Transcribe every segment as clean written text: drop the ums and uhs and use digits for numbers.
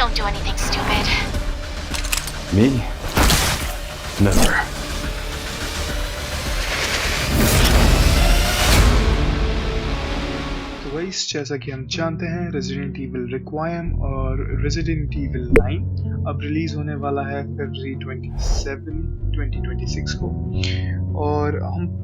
Don't do anything stupid. Me? Never. तो guys, जैसा कि हम जानते हैं, रेजिडेंट इविल रिक्वायम और रेजिडेंट इविल 9 अब रिलीज होने वाला है फरवरी 27, 2026 को। और हम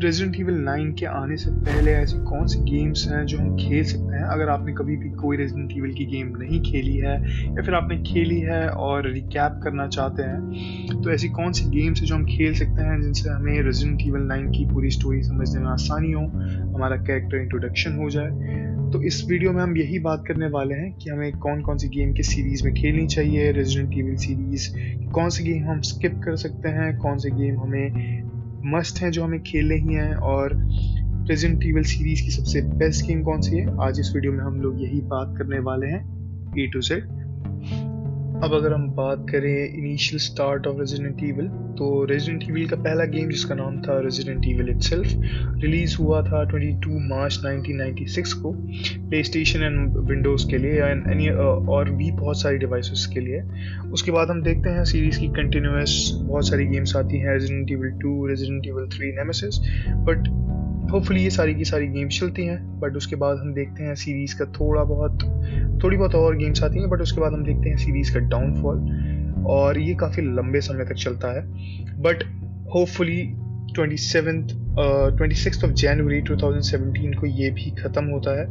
रेजिडेंट इविल 9 के आने से पहले ऐसी कौन सी गेम्स हैं जो हम खेल सकते हैं। अगर आपने कभी भी कोई रेजिडेंट इविल की गेम नहीं खेली है या फिर आपने खेली है और रिकैप करना चाहते हैं, तो ऐसी कौन सी गेम्स हैं जो हम खेल सकते हैं जिनसे हमें रेजिडेंट इविल 9 की पूरी स्टोरी समझने में आसानी हो, हमारा कैरेक्टर इंट्रोडक्शन हो जाए। तो इस वीडियो में हम यही बात करने वाले हैं कि हमें कौन कौन सी गेम के सीरीज में खेलनी चाहिए, रेजिडेंट इविल सीरीज, कौन सी गेम हम स्किप कर सकते हैं, कौन सी गेम हमें मस्ट हैं जो हमें खेलने ही हैं, और रेजिडेंट इविल सीरीज की सबसे बेस्ट गेम कौन सी है। आज इस वीडियो में हम लोग यही बात करने वाले हैं A to Z। अब अगर हम बात करें initial start of resident evil, तो रेजिडेंट इविल का पहला गेम जिसका नाम था रेजिडेंट इविल इटसेल्फ रिलीज हुआ था 22 मार्च 1996 को प्लेस्टेशन एंड विंडोज़ के लिए और भी बहुत सारी डिवाइसेस के लिए। उसके बाद हम देखते हैं सीरीज़ की कंटिन्यूस बहुत सारी गेम्स आती हैं, resident Evil 2, resident evil 3, nemesis, but hopefully ये सारी की सारी गेम्स चलती हैं। बट उसके बाद हम देखते हैं सीरीज़ का थोड़ी बहुत और गेम्स आती हैं, बट उसके बाद हम देखते हैं सीरीज़ का डाउनफॉल, और ये काफ़ी लंबे समय तक चलता है। बट होपफुली 26 जनवरी 2017 को ये भी ख़त्म होता है,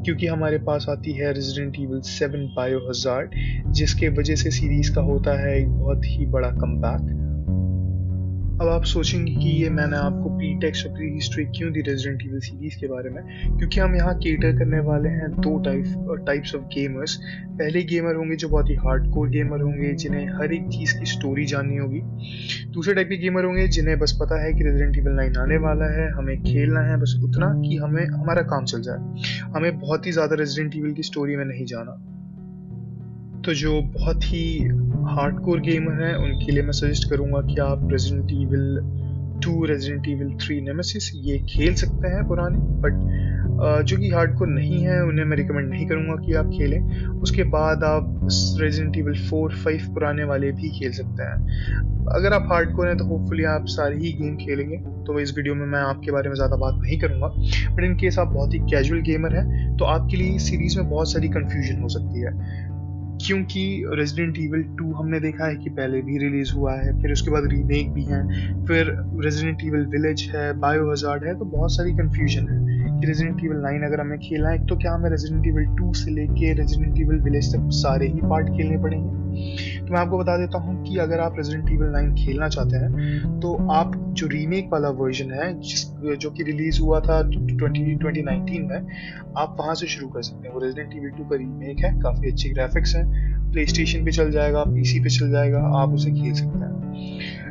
क्योंकि हमारे पास आती है रेजिडेंट इविल 7 बायोहज़ार्ड, जिसके वजह से सीरीज़ का होता है एक बहुत ही बड़ा कमबैक। अब आप सोचेंगे कि ये मैंने आपको प्री टेक्स्ट और प्री हिस्ट्री क्यों दी रेजिडेंट इविल सीरीज के बारे में, क्योंकि हम यहाँ केटर करने वाले हैं दो टाइप्स ऑफ गेमर्स। पहले गेमर होंगे जो बहुत ही हार्डकोर गेमर होंगे, जिन्हें हर एक चीज़ की स्टोरी जाननी होगी। दूसरे टाइप के गेमर होंगे जिन्हें बस पता है कि रेजिडेंट इविल 9 आने वाला है, हमें खेलना है बस उतना कि हमें हमारा काम चल जाए, हमें बहुत ही ज़्यादा रेजिडेंट इविल की स्टोरी में नहीं जाना। तो जो बहुत ही हार्डकोर गेमर हैं उनके लिए मैं सजेस्ट करूंगा कि आप resident Evil 2, resident evil 3, nemesis ये खेल सकते हैं पुराने। बट जो कि हार्डकोर नहीं है उन्हें मैं रिकमेंड नहीं करूंगा कि आप खेलें। उसके बाद आप रेजिडेंट इविल 4, 5 पुराने वाले भी खेल सकते हैं। अगर आप हार्डकोर हैं तो होपफुली आप सारी ही गेम खेलेंगे, तो इस वीडियो में मैं आपके बारे में ज़्यादा बात नहीं करूंगा। बट इन केस आप बहुत ही कैजुअल गेमर हैं तो आपके लिए सीरीज में बहुत सारी कन्फ्यूजन हो सकती है, क्योंकि रेजिडेंट इविल 2 हमने देखा है कि पहले भी रिलीज हुआ है, फिर उसके बाद रीमेक भी है, फिर रेजिडेंट इविल विलेज है, बायोहज़ार्ड है, तो बहुत सारी कंफ्यूजन है कि रेजिडेंट इविल 9 अगर हमें खेलना है तो क्या हमें रेजिडेंट इविल 2 से लेके रेजिडेंट इविल विलेज तक सारे ही पार्ट खेलने पड़ेंगे। तो मैं आपको बता देता हूँ कि अगर आप रेजिडेंट इविल 9 खेलना चाहते हैं तो आप जो रीमेक वाला वर्जन है जो कि रिलीज हुआ था 2019 में, आप वहां से शुरू कर सकते हैं। वो रेजिडेंट इविल 2 का रीमेक है, काफी अच्छी ग्राफिक्स हैं, प्ले स्टेशन पे चल जाएगा, पीसी पे चल जाएगा, आप उसे खेल सकते हैं।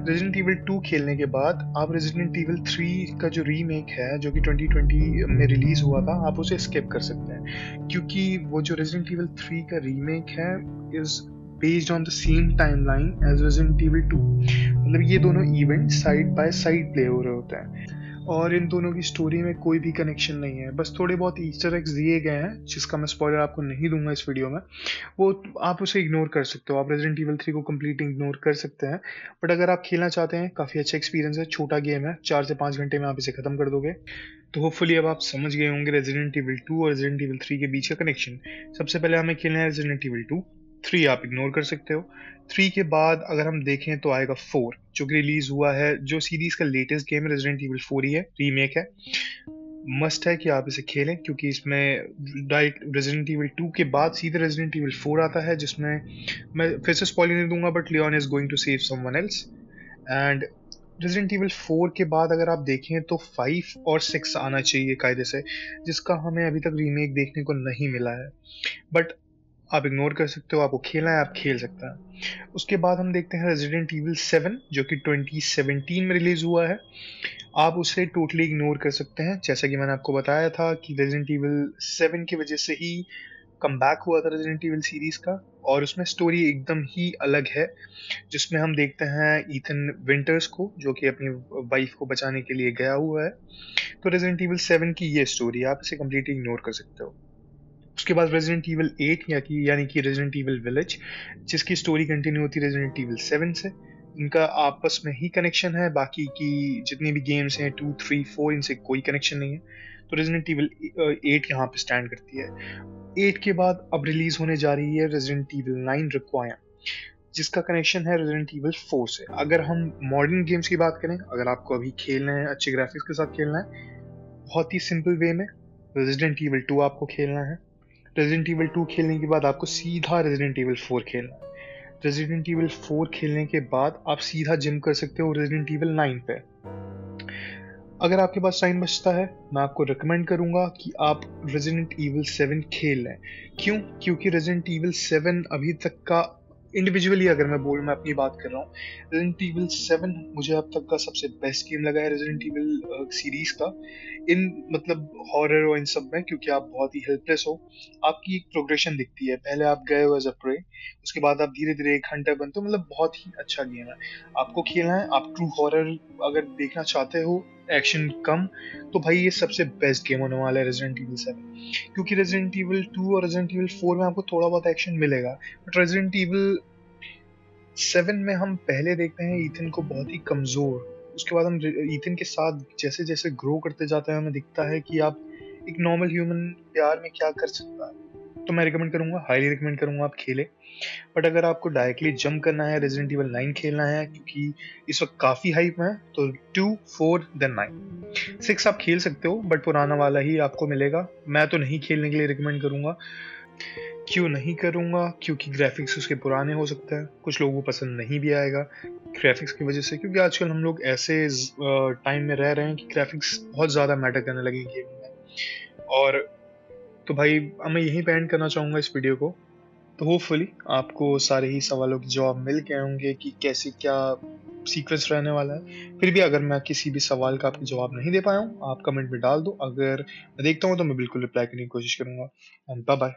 रेजिडेंट इविल 2 खेलने के बाद आप रेजिडेंट इविल 3 का जो रीमेक है जो कि 2020 में रिलीज हुआ था, आप उसे स्किप कर सकते हैं, क्योंकि वो जो रेजिडेंट इविल 3 का रीमेक है is based on the same timeline as Resident Evil 2। मतलब ये दोनों event side by side play हो रहे होते हैं और इन दोनों की स्टोरी में कोई भी कनेक्शन नहीं है। बस थोड़े बहुत ईस्टर एग्स दिए गए हैं जिसका मैं स्पॉइलर आपको नहीं दूंगा इस वीडियो में, वो आप उसे इग्नोर कर सकते हो। आप रेजिडेंट इविल 3 को कंप्लीट इग्नोर कर सकते हैं। बट अगर आप खेलना चाहते हैं, काफ़ी अच्छा एक्सपीरियंस है, छोटा गेम है, 4 से 5 घंटे में आप इसे खत्म कर दोगे। तो होपफुली अब आप समझ गए होंगे रेजिडेंट इविल 2 और रेजिडेंट इविल 3 के बीच का कनेक्शन। सबसे पहले हमें खेलना है रेजिडेंट इविल 2, 3 आप इग्नोर कर सकते हो। 3 के बाद अगर हम देखें तो आएगा 4 जो कि रिलीज हुआ है, जो सीरीज का लेटेस्ट गेम रेजिडेंट इविल 4 ही है, रीमेक है। मस्ट है कि आप इसे खेलें, क्योंकि इसमें डायरेक्ट रेजिडेंट इविल 2 के बाद सीधे रेजिडेंट इविल 4 आता है, जिसमें मैं फिर से स्पॉइलर नहीं दूंगा, but Leon is going to save someone else. And Resident Evil 4 के बाद अगर आप देखें तो 5 और 6 आना चाहिए कायदे से, जिसका हमें अभी तक रीमेक देखने को नहीं मिला है। बट आप इग्नोर कर सकते हो, आपको खेलना है आप खेल सकते हैं। उसके बाद हम देखते हैं रेजिडेंट इविल 7 जो कि 2017 में रिलीज हुआ है। आप उसे टोटली इग्नोर कर सकते हैं, जैसा कि मैंने आपको बताया था कि रेजिडेंट इविल 7 की वजह से ही कमबैक हुआ था रेजिडेंट इविल सीरीज का, और उसमें स्टोरी एकदम ही अलग है, जिसमें हम देखते हैं ईथन विंटर्स को जो कि अपनी वाइफ को बचाने के लिए गया हुआ है। तो रेजिडेंट इविल 7 की ये स्टोरी, आप इसे कंप्लीटली इग्नोर कर सकते हो। उसके बाद रेजिडेंट ईवल 8 यानी कि रेजिडेंट ईवल विलेज, जिसकी स्टोरी कंटिन्यू होती है रेजिडेंट ईवल 7 से। इनका आपस में ही कनेक्शन है, बाकी की जितनी भी गेम्स हैं 2, 3, 4 इनसे कोई कनेक्शन नहीं है। तो रेजिडेंट ईवल 8 यहाँ पे स्टैंड करती है। 8 के बाद अब रिलीज होने जा रही है रेजिडेंट ईवल 9 रिक्वायम, जिसका कनेक्शन है रेजिडेंट ईवल 4 से। अगर हम मॉडर्न गेम्स की बात करें, अगर आपको अभी खेलना है, अच्छे ग्राफिक्स के साथ खेलना है, बहुत ही सिंपल वे में रेजिडेंट ईवल 2 आपको खेलना है। रेजिडेंट ईवल 2 खेलने के बाद आपको सीधा रेजिडेंट ईवल 4 खेलना है। रेजिडेंट ईवल 4 खेलने के बाद आप सीधा जंप कर सकते हो रेजिडेंट ईवल 9 पे। अगर आपके पास टाइम बचता है, मैं आपको रिकमेंड करूंगा कि आप रेजिडेंट ईवल 7 खेल लें। क्यों? क्योंकि रेजिडेंट ईवल 7 अभी तक का, इंडिविजुअली अगर मैं अपनी बात कर रहा हूँ, रेजिडेंट ईवल 7 मुझे अब तक का सबसे बेस्ट गेम लगा है रेजिडेंट ईवल सीरीज का। इन मतलब हॉरर और इन सब में, क्योंकि आप बहुत ही हेल्पलेस हो, आपकी एक प्रोग्रेशन दिखती है। पहले आप गए हो एज अ प्रे, उसके बाद आप धीरे धीरे एक हंटर बनते हो। मतलब बहुत ही अच्छा गेम है, आपको खेलना है। आप ट्रू हॉरर अगर देखना चाहते हो, एक्शन कम, तो भाई ये सबसे बेस्ट गेम होने वाला है रेजिडेंट ईवल 7। क्योंकि रेजिडेंट ईवल 2 और रेजिडेंट ईवल 4 में आपको थोड़ा बहुत एक्शन मिलेगा, बट रेजिडेंट ईवल 7 में हम पहले देखते हैं ईथन को बहुत ही कमजोर। उसके बाद हम ईथन के साथ जैसे जैसे ग्रो करते जाते हैं, हमें दिखता है कि आप एक नॉर्मल ह्यूमन प्यार में क्या कर सकता है। तो मैं रिकमेंड करूंगा, हाईली रिकमेंड करूंगा आप खेले। बट अगर आपको डायरेक्टली जंप करना है, रेजिडेंट ईवल 9 खेलना है, क्योंकि इस वक्त काफी हाइप में है, तो 2, 4 देन 9। 6 आप खेल सकते हो, बट पुराना वाला ही आपको मिलेगा। मैं तो नहीं खेलने के लिए रिकमेंड करूंगा। क्यों नहीं करूंगा? क्योंकि ग्राफिक्स उसके पुराने हो सकते हैं, कुछ लोगों को पसंद नहीं भी आएगा ग्राफिक्स की वजह से। क्योंकि आजकल हम लोग ऐसे टाइम में रह रहे हैं कि ग्राफिक्स बहुत ज़्यादा मैटर करने लगे गेमिंग में। और तो भाई अब मैं यहीं पे एंड करना चाहूँगा इस वीडियो को। तो होपफुली आपको सारे ही सवालों के जवाब मिल गए होंगे कि कैसे क्या सीक्वेंस रहने वाला है। फिर भी अगर मैं किसी भी सवाल का आपको जवाब नहीं दे पाया हूँ, आप कमेंट में डाल दो। अगर मैं देखता हूँ तो मैं बिल्कुल रिप्लाई करने की कोशिश करूंगा। And bye bye.